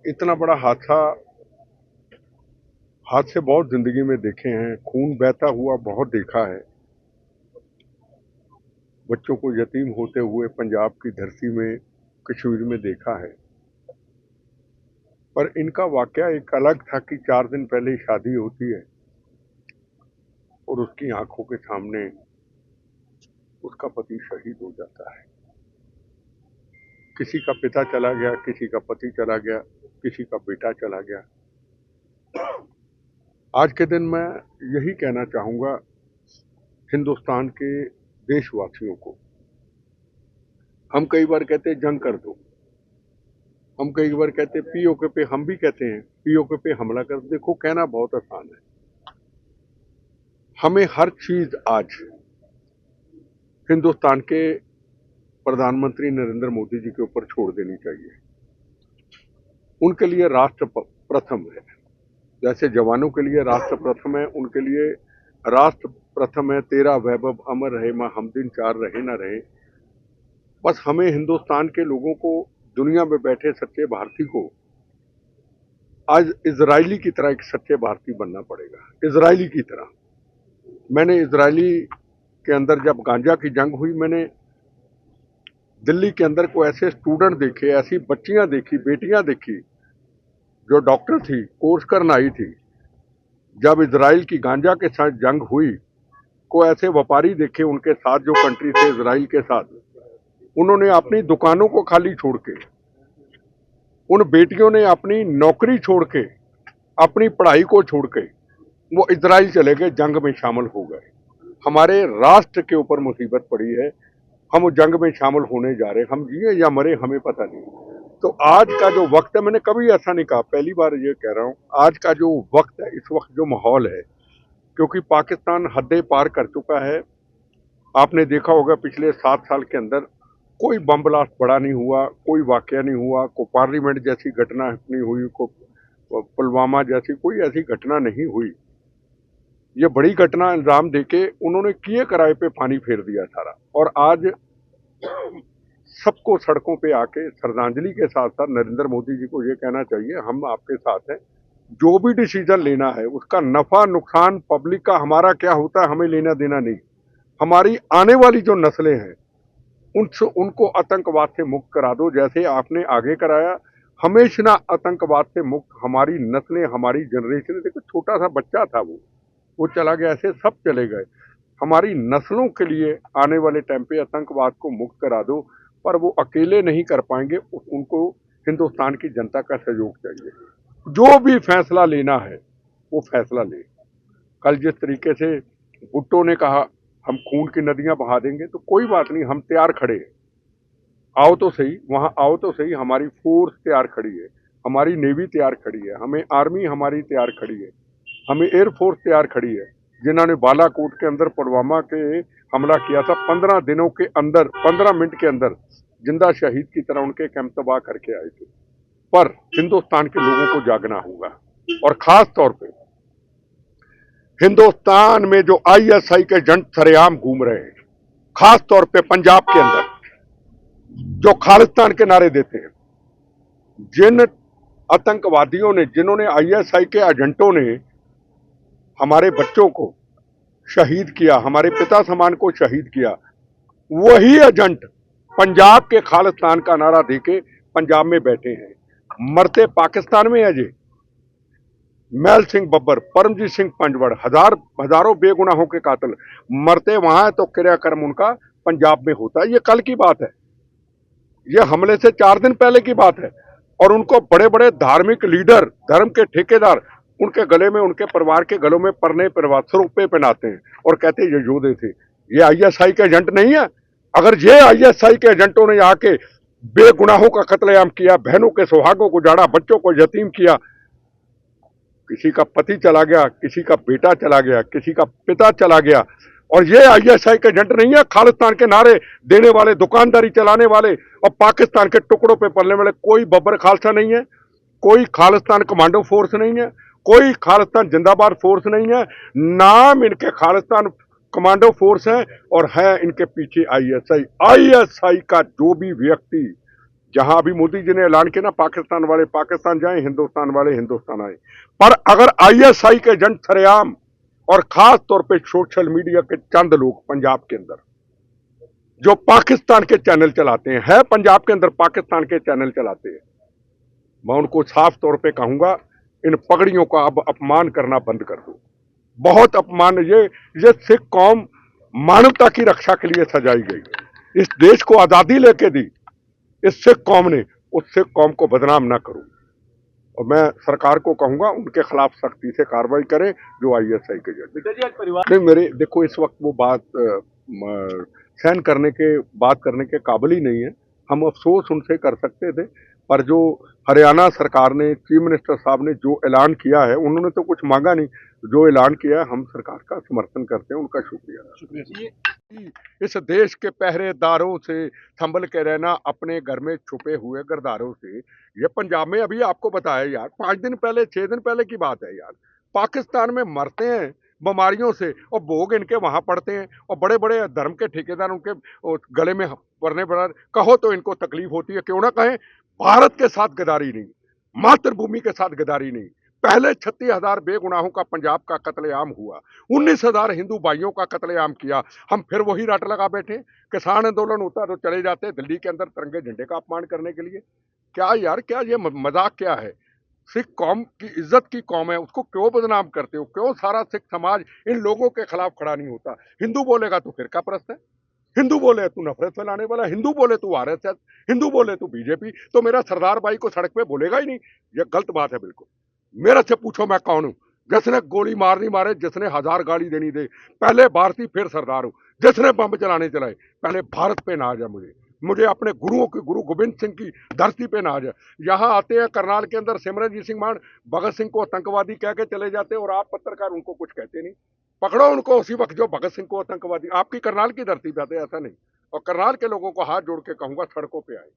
इतना बड़ा हादसा हादसे बहुत जिंदगी में देखे हैं, खून बहता हुआ बहुत देखा है। बच्चों को यतीम होते हुए पंजाब की धरती में, कश्मीर में देखा है। पर इनका वाकया एक अलग था कि 4 दिन पहले शादी होती है और उसकी आंखों के सामने उसका पति शहीद हो जाता है। किसी का पिता चला गया, किसी का पति चला गया, किसी का बेटा चला गया। आज के दिन मैं यही कहना चाहूंगा हिंदुस्तान के देशवासियों को। हम कई बार कहते हैं जंग कर दो, हम कई बार कहते हैं पीओके पे, हम भी कहते हैं पीओके पे हमला कर दो। देखो, कहना बहुत आसान है। हमें हर चीज आज हिंदुस्तान के प्रधानमंत्री नरेंद्र मोदी जी के ऊपर छोड़ देनी चाहिए। उनके लिए राष्ट्र प्रथम है। जैसे जवानों के लिए राष्ट्र प्रथम है, उनके लिए राष्ट्र प्रथम है। तेरा वैभव अमर रहे, मां हम दिन चार रहे ना रहे। बस हमें हिंदुस्तान के लोगों को, दुनिया में बैठे सच्चे भारतीय को आज इजरायली की तरह एक सच्चे भारतीय बनना पड़ेगा। इजरायली की तरह। मैंने इजरायली के अंदर जब गांजा की जंग हुई, मैंने दिल्ली के अंदर को ऐसे स्टूडेंट देखे, ऐसी बच्चियां देखी, बेटियां देखी जो डॉक्टर थी, कोर्स करना आई थी। जब इजराइल की गांजा के साथ जंग हुई, को ऐसे व्यापारी देखे उनके साथ जो कंट्री थे इजराइल के साथ, उन्होंने अपनी दुकानों को खाली छोड़ के, उन बेटियों ने अपनी नौकरी छोड़ के, अपनी पढ़ाई को छोड़ के वो इजराइल चले गए, जंग में शामिल हो गए। हमारे राष्ट्र के ऊपर मुसीबत पड़ी है, हम उस जंग में शामिल होने जा रहे हैं। हम जिए या मरे हमें पता नहीं। तो आज का जो वक्त है, मैंने कभी ऐसा नहीं कहा, पहली बार ये कह रहा हूं, आज का जो वक्त है, इस वक्त जो माहौल है, क्योंकि पाकिस्तान हदें पार कर चुका है। आपने देखा होगा पिछले 7 साल के अंदर कोई बम ब्लास्ट बड़ा नहीं हुआ, कोई वाकया नहीं हुआ, कोई पार्लियामेंट जैसी घटना नहीं हुई, को पुलवामा जैसी कोई ऐसी घटना नहीं हुई। ये बड़ी घटना इल्जाम देके उन्होंने किए कराए पे पानी फेर दिया सारा। और आज सबको सड़कों पे आके श्रद्धांजलि के साथ साथ नरेंद्र मोदी जी को ये कहना चाहिए, हम आपके साथ हैं। जो भी डिसीजन लेना है उसका नफा नुकसान पब्लिक का हमारा क्या होता है, हमें लेना देना नहीं। हमारी आने वाली जो नस्लें हैं उनको आतंकवाद से मुक्त करा दो, जैसे आपने आगे कराया। हमेशा आतंकवाद से मुक्त हमारी नस्लें, हमारी जनरेशन। देखो, छोटा सा बच्चा था, वो चला गया, ऐसे सब चले गए। हमारी नस्लों के लिए आने वाले टाइम पे आतंकवाद को मुक्त करा दो। पर वो अकेले नहीं कर पाएंगे, उनको हिंदुस्तान की जनता का सहयोग चाहिए। जो भी फैसला लेना है वो फैसला ले। कल जिस तरीके से भुट्टो ने कहा हम खून की नदियां बहा देंगे, तो कोई बात नहीं, हम तैयार खड़े हैं। आओ तो सही, वहां आओ तो सही। हमारी फोर्स तैयार खड़ी है, हमारी नेवी तैयार खड़ी है, हमें आर्मी हमारी तैयार खड़ी है, हमें एयरफोर्स तैयार खड़ी है। जिन्होंने बालाकोट के अंदर पुलवामा के हमला किया था, 15 दिनों के अंदर, 15 मिनट के अंदर जिंदा शहीद की तरह उनके कैंप तबाह करके आए थे। पर हिंदुस्तान के लोगों को जागना होगा। और खास तौर पे हिंदुस्तान में जो आईएसआई के एजेंट सरेआम घूम रहे हैं, खास तौर पे पंजाब के अंदर जो खालिस्तान के नारे देते हैं, जिन आतंकवादियों ने, जिन्होंने आईएसआई के एजेंटों ने हमारे बच्चों को शहीद किया, हमारे पिता समान को शहीद किया, वही एजेंट पंजाब के खालिस्तान का नारा देके पंजाब में बैठे हैं। मरते पाकिस्तान में है जी महल सिंह बब्बर, परमजीत सिंह पंजवड़, हजारों बेगुनाहों के कातिल मरते वहां है, तो क्रियाक्रम उनका पंजाब में होता है। ये कल की बात है, ये हमले से 4 दिन पहले की बात है। और उनको बड़े बड़े धार्मिक लीडर, धर्म के ठेकेदार उनके गले में, उनके परिवार के गलों में परने रुपए पहनाते हैं और कहते हैं ये योद्धे थे। ये आईएसआई के एजेंट नहीं है। अगर ये आईएसआई के एजेंटों ने आके बेगुनाहों का कत्लेआम किया, बहनों के सुहागों को जाड़ा, बच्चों को यतीम किया, किसी का पति चला गया, किसी का बेटा चला गया, किसी का पिता चला गया, और ये आईएसआई के एजेंट नहीं है। खालिस्तान के नारे देने वाले, दुकानदारी चलाने वाले और पाकिस्तान के टुकड़ों पे पलने वाले कोई बब्बर खालसा नहीं है, कोई खालिस्तान कमांडो फोर्स नहीं है, कोई खालिस्तान जिंदाबाद फोर्स नहीं है। नाम इनके खालिस्तान कमांडो फोर्स है और है इनके पीछे आईएसआई। आईएसआई का जो भी व्यक्ति जहां अभी मोदी जी ने ऐलान किया ना, पाकिस्तान वाले पाकिस्तान जाएं, हिंदुस्तान वाले हिंदुस्तान आए। पर अगर आईएसआई के एजेंट सरेआम और खास तौर पे सोशल मीडिया के चंद लोग पंजाब के अंदर जो पाकिस्तान के चैनल चलाते हैं, पंजाब के अंदर पाकिस्तान के चैनल चलाते हैं, मैं उनको साफ तौर पे कहूंगा, इन पगड़ियों का अब अपमान करना बंद कर दो। बहुत अपमान, ये सिख कौम मानवता की रक्षा के लिए सजाई गई, इस देश को आजादी लेके दी इस सिख कौम ने, उस सिख कौम को बदनाम ना करो। और मैं सरकार को कहूंगा उनके खिलाफ सख्ती से कार्रवाई करें जो आईएसआई के जरिए। नहीं, मेरे देखो इस वक्त वो बात सहन करने के, बात करने के काबिल ही नहीं है। हम अफसोस उनसे कर सकते थे, पर जो हरियाणा सरकार ने, चीफ मिनिस्टर साहब ने जो ऐलान किया है, उन्होंने तो कुछ मांगा नहीं, जो ऐलान किया है हम सरकार का समर्थन करते हैं, उनका शुक्रिया। इस देश के पहरेदारों से संभल के रहना, अपने घर में छुपे हुए गरदारों से। ये पंजाब में अभी आपको बताया यार, 5 दिन पहले 6 दिन पहले की बात है यार, पाकिस्तान में मरते हैं बीमारियों से और भोग इनके वहां पड़ते हैं, और बड़े बड़े धर्म के ठेकेदार उनके गले में पड़ने पर कहो तो इनको तकलीफ होती है। क्यों ना कहें, भारत के साथ गद्दारी नहीं, मातृभूमि के साथ गद्दारी नहीं। पहले 36,000 बेगुनाहों का पंजाब का कत्लेआम हुआ, 19,000 हिंदू भाइयों का कत्लेआम किया। हम फिर वही रट लगा बैठे, किसान आंदोलन होता तो चले जाते दिल्ली के अंदर तिरंगे झंडे का अपमान करने के लिए। क्या यार, क्या ये मजाक क्या है? सिख कौम की इज्जत की कौम है, उसको क्यों बदनाम करते हो? क्यों सारा सिख समाज इन लोगों के खिलाफ खड़ा नहीं होता? हिंदू बोलेगा तो फिरका परस्त है, हिंदू बोले तू नफरत फैलाने वाला, हिंदू बोले तू आरएसएस, हिंदू बोले तू बीजेपी, तो मेरा सरदार भाई को सड़क पे बोलेगा ही नहीं। ये गलत बात है बिल्कुल। मेरे से पूछो मैं कौन हूं? जिसने गोली मारनी मारे, जिसने 1000 गाली देनी दे, पहले भारतीय फिर सरदार हूं। जिसने बम चलाने चलाए, पहले भारत पे नाज है मुझे अपने गुरुओं की, गुरु गोविंद सिंह की धरती पे नाज है। यहाँ आते हैं करनाल के अंदर सिमरनजीत सिंह मान भगत सिंह को आतंकवादी कह के चले जाते हैं, और आप पत्रकार उनको कुछ कहते नहीं। पकड़ो उनको उसी वक्त जो भगत सिंह को आतंकवादी, आपकी करनाल की धरती पे आते, ऐसा नहीं। और करनाल के लोगों को हाथ जोड़ के कहूंगा, सड़कों पे आए।